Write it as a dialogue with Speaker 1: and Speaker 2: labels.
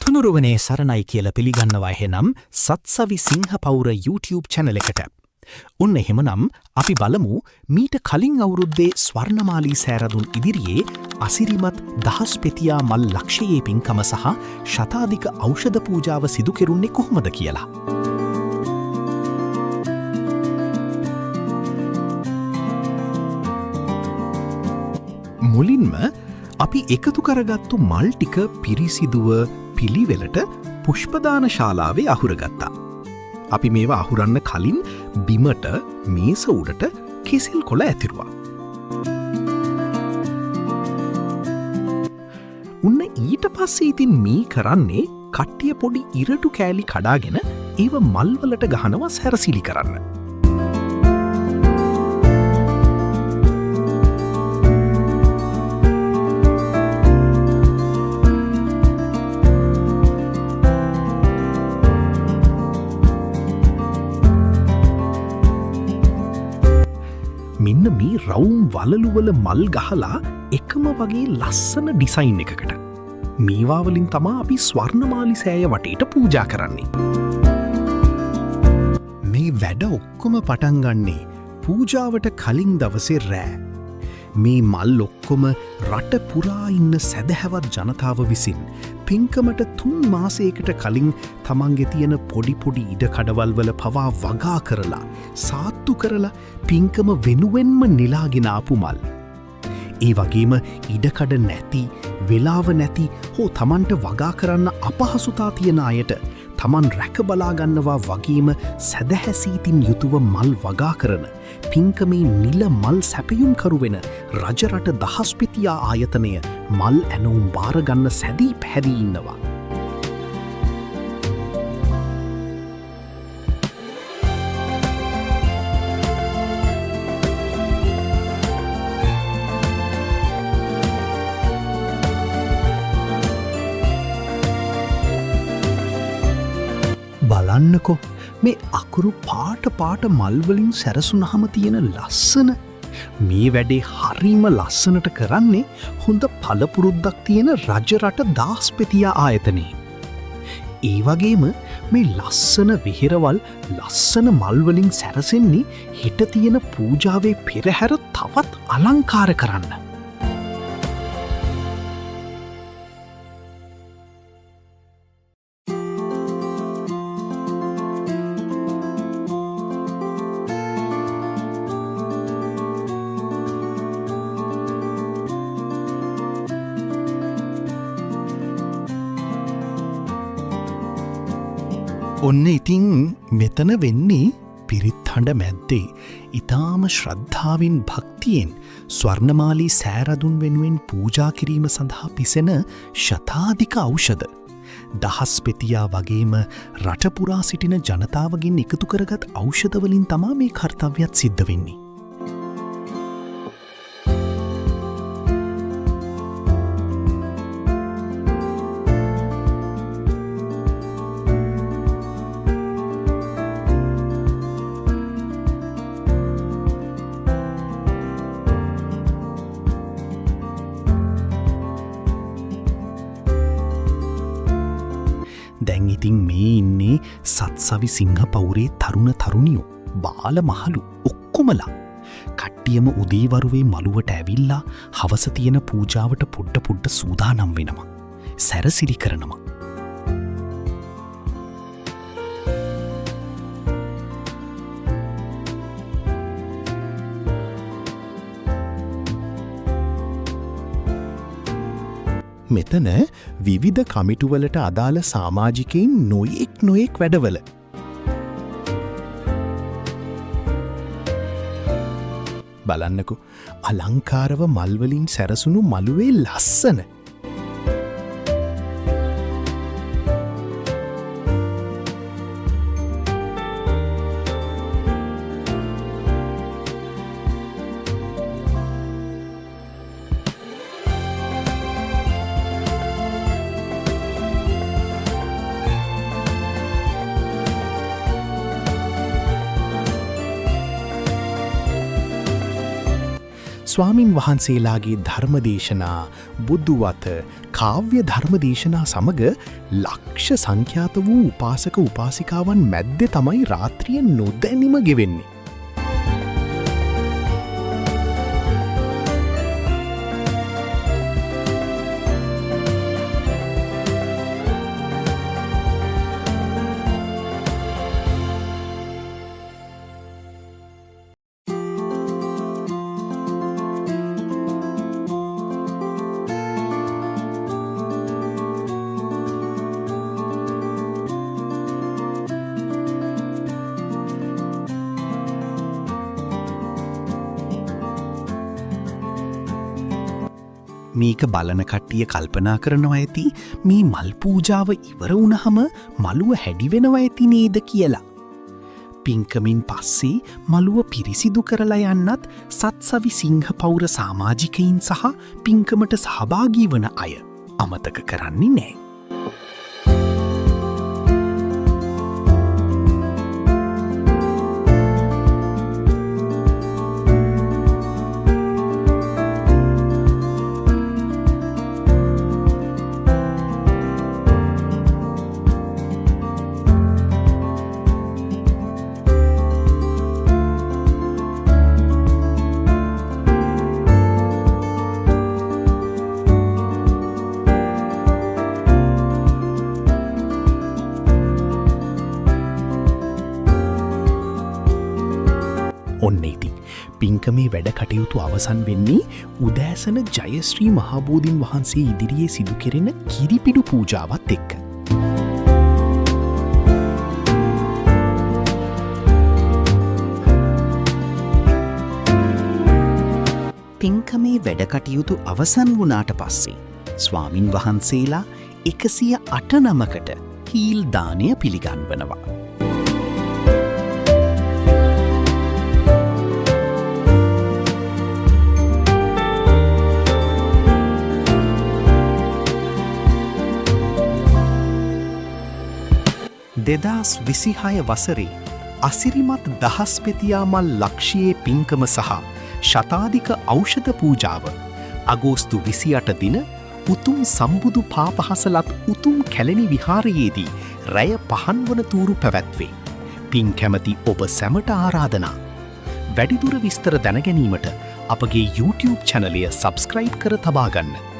Speaker 1: තුනුරුවනේ සරණයි කියලා පිළිගන්නවා එහෙනම් සත්සවි සිංහ පවුර YouTube channel එකට. ඔන්න එහෙමනම් අපි බලමු මීට කලින් අවුරුද්දේ ස්වර්ණමාලී සෑරදුන් ඉදිරියේ අසිරිමත් දහස් පෙතියා මල් ලක්ෂයේ පින්කම සහ ශතාධික ඖෂධ පූජාව සිදු කෙරුන්නේ කොහොමද කියලා. මුලින්ම අපි එකතු කරගත්තු මල් ටික පිරිසිදුව පිළිවෙලට පුෂ්පදාන ශාලාවේ අහුරගත්තා. අපි මේවා අහුරන්න කලින් බිමට මේස උඩට කෙසෙල් කොළ ඇතිරුවා. උන්න ඊට පස්සේ ඉතින් මේ කරන්නේ කට්ටිය පොඩි ඉරටු කෑලි කඩාගෙන ඒව මල්වලට ගහනවා සැරසිලි කරන්න. මෙන්න මේ රවුම් වලලුවල මල් ගහලා එකම වගේ ලස්සන ඩිසයින් එකකට. මේවාවලින් තමා අපි ස්වර්ණමාලි සෑය වටේට පූජා කරන්නේ. මේ වැඩ ඔක්කොම පටන්ගන්නේ පූජාවට කලින් දවසේ රෑ. මේ මල් ඔක්කොම රට පුරා ඉන්න සැදැහැවත් ජනතාව විසින් පින්කමට 3 මාසයකට කලින් තමන්ගේ තියෙන පොඩි ඉඩ කඩවල්වල පවා වගා කරලා සාත්තු කරලා පින්කම වෙනුවෙන්ම නිලාගෙන ආපු මල්. ඒ වගේම ඉඩකඩ නැති, වෙලාව නැති හෝ තමන්ට වගා කරන්න අපහසුතා තියෙන අයට තමන් රැක බලාගන්නවා වගේම සැදැහැසීතින් යුතුව මල් වගා කරන පින්කමේ නිල මල් සැපයුම්කරු වෙන රජරට දහස්පිතියා ආයතනය මල් ඇනවුම් බාරගන්න සැදී පැහැදී ඉන්නවා. බලන්නකෝ මේ අකුරු පාට මල්වලින් සැරසුනහම තියෙන ලස්සන. මේ වැඩේ හරිම ලස්සනට කරන්නේ හොඳ පළපුරුද්දක් තියෙන රජරට දාස්පතියා ආයතනයේ. ඒ වගේම මේ ලස්සන වෙහෙරවල් ලස්සන මල්වලින් සැරසෙන්නේ හෙට තියෙන පූජාවේ පෙරහැර තවත් අලංකාර කරන්න. ඔන්න ඉතින් මෙතන වෙන්නේ පිරිත් හඬ මැද්දේ ඉතාම ශ්‍රද්ධාවෙන් භක්තියෙන් ස්වර්ණමාලී සෑරදුන් වෙනුවෙන් පූජා කිරීම සඳහා පිසෙන ශතාධික ඖෂධ. දහස් පෙතියා වගේම රටපුරා සිටින ජනතාවගෙන් එකතු කරගත් ඖෂධවලින් තමා මේ කර්තව්‍යත් සිද්ධ වෙන්නේ. දැන් ඉතින් මේ ඉන්නේ සත්සවි සිංහ පවුරේ තරුණියෝ බාල මහලු ඔක්කොමලා කට්ටියම උදේවරුවේ මළුවට ඇවිල්ලා හවස තියෙන පූජාවට පොඩ්ඩ සූදානම් වෙනවා. සැරසිලි කරනවා. මෙතන විවිධ කමිටුවලට අදාළ සමාජිකයින් නොයෙක් වැඩවල. බලන්නකෝ අලංකාරව මල්වලින් සැරසුණු මළුවේ ලස්සන. ස්වාමින් වහන්සේලාගේ ධර්මදේශනා, බුද්ධවත, කාව්‍ය ධර්මදේශනා සමග ලක්ෂ සංඛ්‍යාත වූ උපාසක උපාසිකාවන් මැද්දේ තමයි රාත්‍රිය නොදැනීම ගෙවෙන්නේ. මේක බලන කට්ටිය කල්පනා කරනවා ඇති මේ මල් පූජාව ඉවර වුණහම මළුව හැඩි වෙනවා ඇති නේද කියලා. පින්කමින් පස්සේ මළුව පිරිසිදු කරලා යන්නත් සත්සවි සිංහ පෞර සමාජිකයින් සහ පින්කමට සහභාගී වන අය අමතක කරන්නේ නෑ. ඔන්න ඉතින් පින්කමේ වැඩ කටයුතු අවසන් වෙන්නේ උදෑසන ජයශ්‍රී මහබෝධීන් වහන්සේ ඉදිරියේ සිදු කෙරෙන කිරිපිඩු පූජාවත් එක්ක. පින්කමේ වැඩ කටයුතු අවසන් වුණාට පස්සේ ස්වාමින් වහන්සේලා 108 නමකට හීල් දානය පිළිගන්වනවා. දෙදස් 26 වසරේ අසිරිමත් දහස්පෙතියාමල් ලක්ෂයේ පින්කම සහ ශතාධික ඖෂධ පූජාව අගෝස්තු 28 දින උතුම් සම්බුදු පාපහසලත් උතුම් කැලණි විහාරයේදී රැය 5 වන තූරු පැවැත්වේ. පින් කැමති ඔබ සැමට ආරාධනා. වැඩිදුර විස්තර දැනගැනීමට අපගේ YouTube චැනලය සබස්ක්‍රයිබ් කර තබා ගන්න.